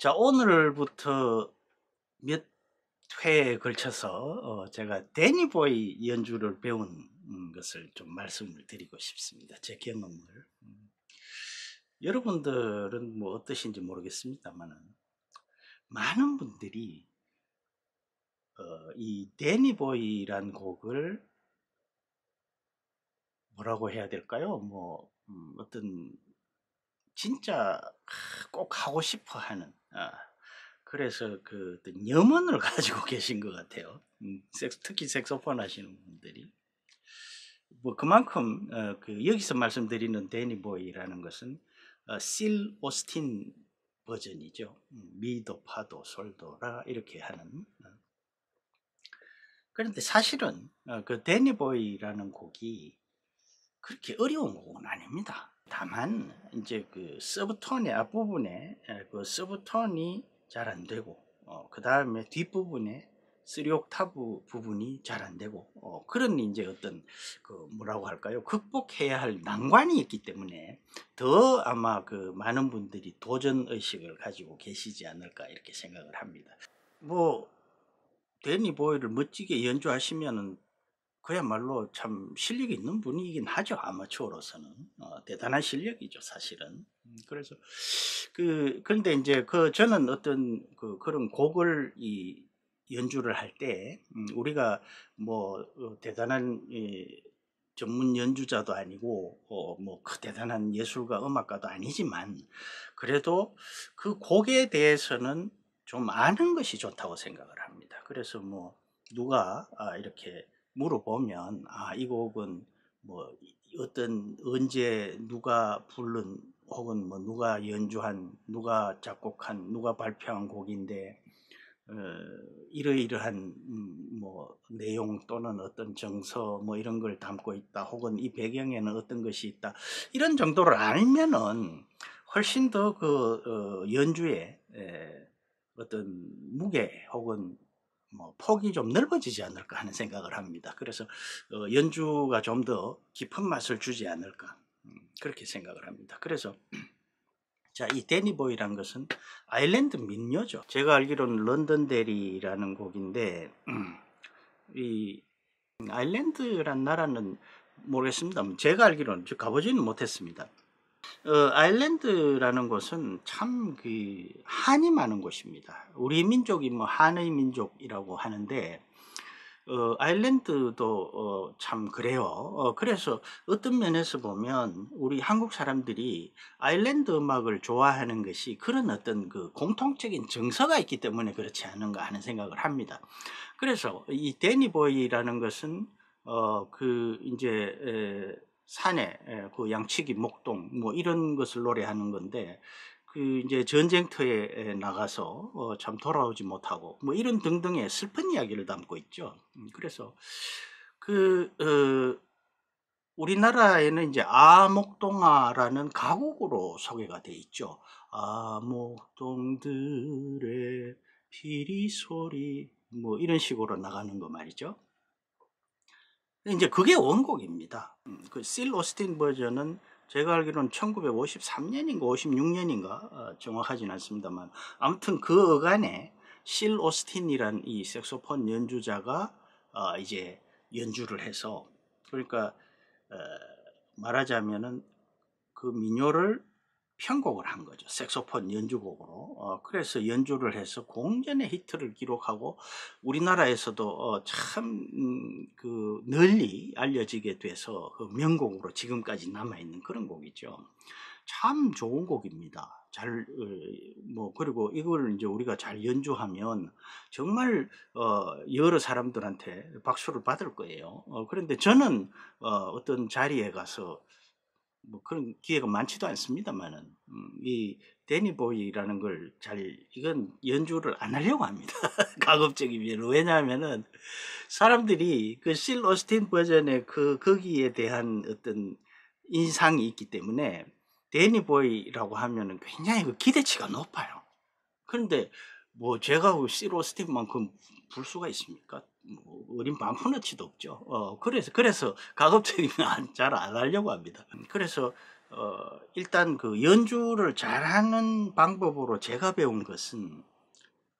자, 오늘부터 몇 회에 걸쳐서 제가 데니보이 연주를 배운 것을 좀 말씀을 드리고 싶습니다. 제 경험을. 여러분들은 뭐 어떠신지 모르겠습니다만은 많은 분들이 이 데니보이란 곡을 뭐라고 해야 될까요? 뭐 어떤 진짜 꼭 하고 싶어 하는 그래서 그 어떤 염원을 가지고 계신 것 같아요. 특히 색소폰 하시는 분들이. 뭐 그만큼 그 여기서 말씀드리는 데니보이라는 것은 실 오스틴 버전이죠. 미도, 파도, 솔도, 라 이렇게 하는. 그런데 사실은 그 데니보이라는 곡이 그렇게 어려운 곡은 아닙니다. 다만 이제 그 서브톤의 앞부분에 그 서브톤이 잘 안 되고 그 다음에 뒷부분에 3옥타브 부분이 잘 안 되고 그런 이제 어떤 그 뭐라고 할까요? 극복해야 할 난관이 있기 때문에 더 아마 그 많은 분들이 도전 의식을 가지고 계시지 않을까 이렇게 생각을 합니다. 뭐 데니 보이를 멋지게 연주하시면은 그야말로 참 실력이 있는 분이긴 하죠. 아마추어로서는 대단한 실력이죠, 사실은. 그래서 그런데 이제 저는 어떤 그런 곡을 연주를 할 때 우리가 뭐 대단한 전문 연주자도 아니고 뭐 대단한 예술가 음악가도 아니지만 그래도 그 곡에 대해서는 좀 아는 것이 좋다고 생각을 합니다. 그래서 뭐 누가 이렇게 물어보면 이 곡은 뭐 어떤 언제 누가 부른 혹은 뭐 누가 연주한 누가 작곡한 누가 발표한 곡인데 어, 이러이러한 뭐 내용 또는 어떤 정서 뭐 이런 걸 담고 있다 혹은 이 배경에는 어떤 것이 있다 이런 정도를 알면은 훨씬 더 연주에 어떤 무게 혹은 뭐 폭이 좀 넓어지지 않을까 하는 생각을 합니다. 그래서 연주가 좀 더 깊은 맛을 주지 않을까 그렇게 생각을 합니다. 그래서 자, 이 데니보이란 것은 아일랜드 민요죠. 제가 알기로는 런던데리라는 곡인데 이 아일랜드란 나라는 모르겠습니다. 제가 알기로는 가보지는 못했습니다. 아일랜드라는 곳은 참 한이 많은 곳입니다. 우리 민족이 뭐 한의 민족이라고 하는데 아일랜드도 참 그래요. 그래서 어떤 면에서 보면 우리 한국 사람들이 아일랜드 음악을 좋아하는 것이 그런 어떤 그 공통적인 정서가 있기 때문에 그렇지 않은가 하는 생각을 합니다. 그래서 이 데니보이라는 것은 이제 산에 그 양치기 목동 뭐 이런 것을 노래하는 건데 이제 전쟁터에 나가서 참 돌아오지 못하고 뭐 이런 등등의 슬픈 이야기를 담고 있죠. 그래서 우리나라에는 이제 아목동아라는 가곡으로 소개가 돼 있죠. 아목동들의 피리 소리 뭐 이런 식으로 나가는 거 말이죠. 이제 그게 원곡입니다. 그실 오스틴 버전은 제가 알기로는 1953년인가 56년인가 정확하진 않습니다만 아무튼 그 어간에 실 오스틴이란 이 색소폰 연주자가 이제 연주를 해서 그러니까 어, 말하자면은 그 민요를 편곡을 한 거죠. 색소폰 연주곡으로. 그래서 연주를 해서 공전의 히트를 기록하고 우리나라에서도 참 널리 알려지게 돼서 그 명곡으로 지금까지 남아있는 그런 곡이죠. 참 좋은 곡입니다. 그리고 이걸 이제 우리가 잘 연주하면 정말 여러 사람들한테 박수를 받을 거예요. 그런데 저는 어떤 자리에 가서 뭐 그런 기회가 많지도 않습니다만은 이 데니보이라는 걸 이건 연주를 안 하려고 합니다. 가급적이면. 왜냐하면은 사람들이 그 실 오스틴 버전의 거기에 대한 어떤 인상이 있기 때문에 데니보이라고 하면은 굉장히 그 기대치가 높아요. 그런데 뭐 제가 실 오스틴만큼 불 수가 있습니까? 뭐 어린 반푼어치도 없죠. 그래서 가급적이면 잘 안 하려고 합니다. 그래서 일단 그 연주를 잘하는 방법으로 제가 배운 것은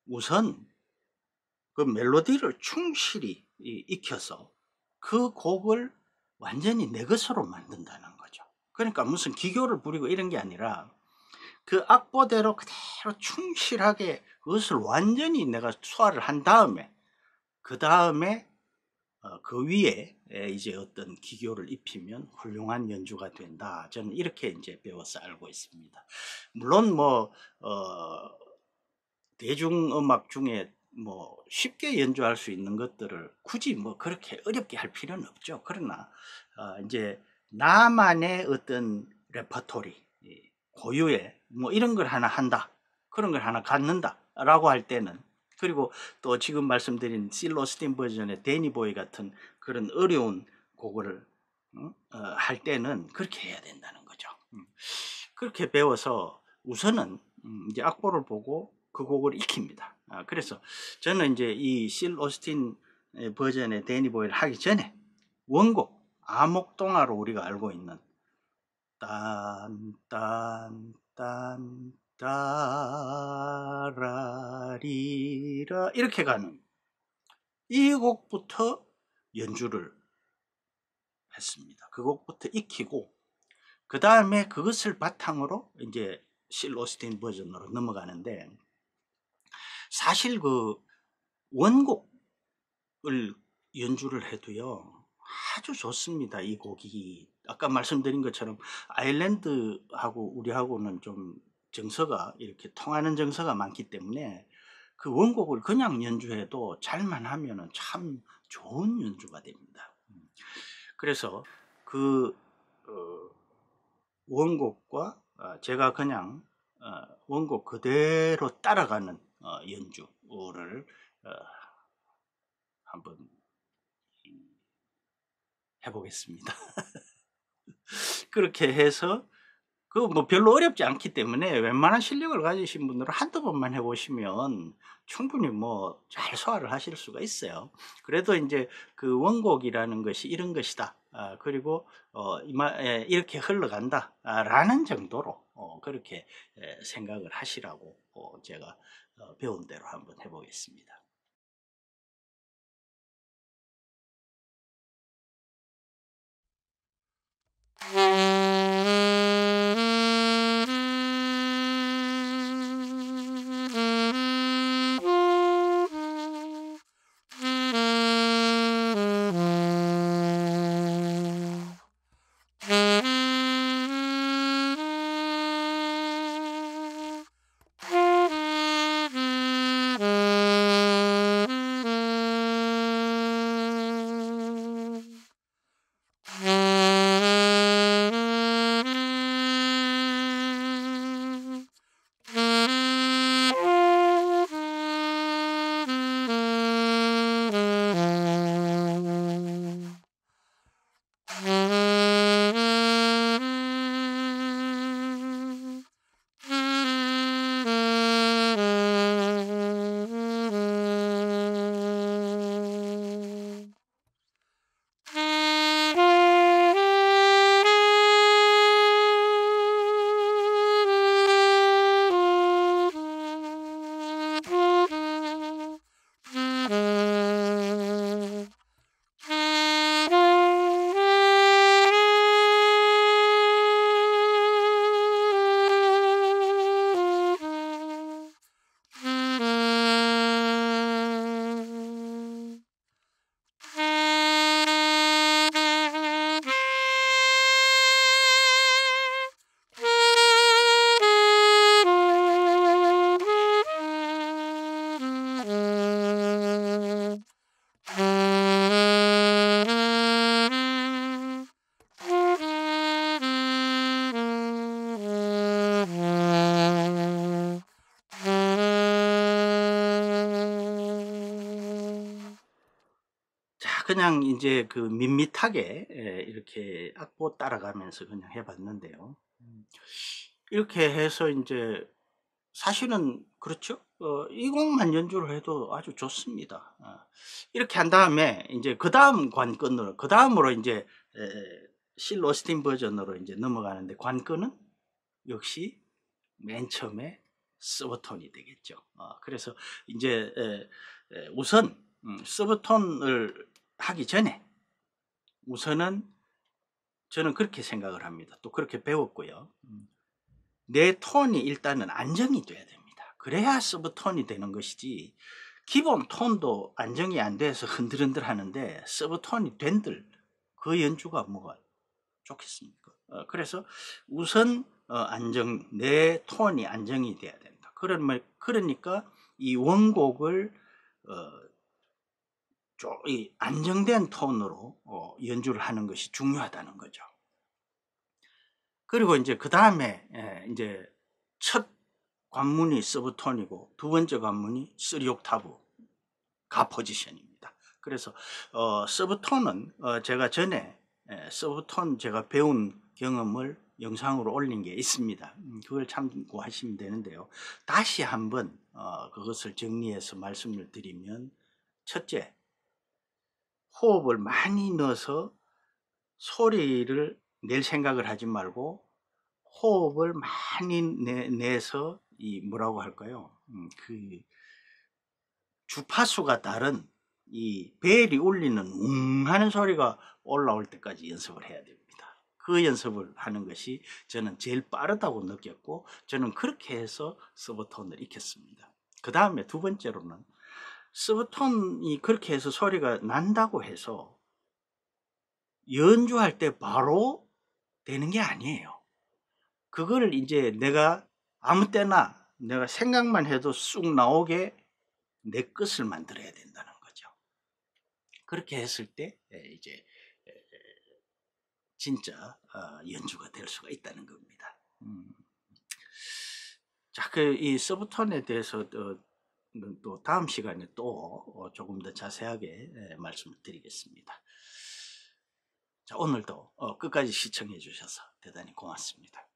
우선 그 멜로디를 충실히 익혀서 그 곡을 완전히 내 것으로 만든다는 거죠. 그러니까 무슨 기교를 부리고 이런 게 아니라 그 악보대로 그대로 충실하게 그것을 완전히 내가 소화를 한 다음에 그 다음에 그 위에 이제 어떤 기교를 입히면 훌륭한 연주가 된다. 저는 이렇게 이제 배워서 알고 있습니다. 물론 뭐 대중음악 중에 뭐 쉽게 연주할 수 있는 것들을 굳이 뭐 그렇게 어렵게 할 필요는 없죠. 그러나 이제 나만의 어떤 레퍼토리, 고유의 뭐 이런 걸 하나 한다, 그런 걸 하나 갖는다라고 할 때는, 그리고 또 지금 말씀드린 실로스틴 버전의 데니보이 같은 그런 어려운 곡을 할 때는 그렇게 해야 된다는 거죠. 그렇게 배워서 우선은 이제 악보를 보고 그 곡을 익힙니다. 그래서 저는 이제 이 실로스틴 버전의 데니보이를 하기 전에 원곡 아목동화로 우리가 알고 있는 딴딴딴 따라리라 이렇게 가는 이 곡부터 연주를 했습니다. 그 곡부터 익히고 그 다음에 그것을 바탕으로 이제 실로스틴 버전으로 넘어가는데, 사실 그 원곡을 연주를 해도요 아주 좋습니다. 이 곡이 아까 말씀드린 것처럼 아일랜드하고 우리하고는 좀 정서가 이렇게 통하는 정서가 많기 때문에 그 원곡을 그냥 연주해도 잘만 하면은 참 좋은 연주가 됩니다. 그래서 그 원곡과 제가 그냥 원곡 그대로 따라가는 연주를 한번 해보겠습니다. 그렇게 해서 그 뭐 별로 어렵지 않기 때문에 웬만한 실력을 가지신 분들은 한두 번만 해보시면 충분히 뭐 잘 소화를 하실 수가 있어요. 그래도 이제 그 원곡이라는 것이 이런 것이다. 그리고 이렇게 흘러간다. 라는 정도로 그렇게 생각을 하시라고 제가 배운 대로 한번 해보겠습니다. 자, 그냥 이제 그 밋밋하게 이렇게 악보 따라가면서 그냥 해봤는데요. 이렇게 해서 이제 사실은 그렇죠. 이 곡만 연주를 해도 아주 좋습니다. 이렇게 한 다음에 이제 그 다음 관건으로 그 다음으로 이제 실 오스틴 버전으로 이제 넘어가는데 관건은 역시 맨 처음에 서브톤이 되겠죠. 그래서 이제 우선 서브톤을 하기 전에 우선은 저는 그렇게 생각을 합니다. 또 그렇게 배웠고요. 내 톤이 일단은 안정이 돼야 됩니다. 그래야 서브톤이 되는 것이지 기본 톤도 안정이 안 돼서 흔들흔들 하는데 서브톤이 된들 그 연주가 뭐가 좋겠습니까? 그래서 우선 내 톤이 안정이 돼야 된다. 그러니까 이 원곡을 이 안정된 톤으로 연주를 하는 것이 중요하다는 거죠. 그리고 이제 그 다음에 이제 첫 관문이 서브톤이고 두 번째 관문이 3옥타브 가 포지션입니다. 그래서 서브톤은 제가 전에 서브톤 제가 배운 경험을 영상으로 올린 게 있습니다. 그걸 참고하시면 되는데요. 다시 한번 그것을 정리해서 말씀을 드리면, 첫째, 호흡을 많이 넣어서 소리를 낼 생각을 하지 말고 호흡을 많이 내서 이 뭐라고 할까요? 그 주파수가 다른 이 벨이 울리는 하는 소리가 올라올 때까지 연습을 해야 됩니다. 그 연습을 하는 것이 저는 제일 빠르다고 느꼈고, 저는 그렇게 해서 서브톤을 익혔습니다. 그 다음에 두 번째로는 서브톤이 그렇게 해서 소리가 난다고 해서 연주할 때 바로 되는 게 아니에요. 그거를 이제 내가 아무 때나 내가 생각만 해도 쑥 나오게 내 것을 만들어야 된다는 거죠. 그렇게 했을 때 이제 진짜 연주가 될 수가 있다는 겁니다. 자, 이 서브톤에 대해서 또 다음 시간에 또 조금 더 자세하게 말씀을 드리겠습니다. 자, 오늘도 끝까지 시청해 주셔서 대단히 고맙습니다.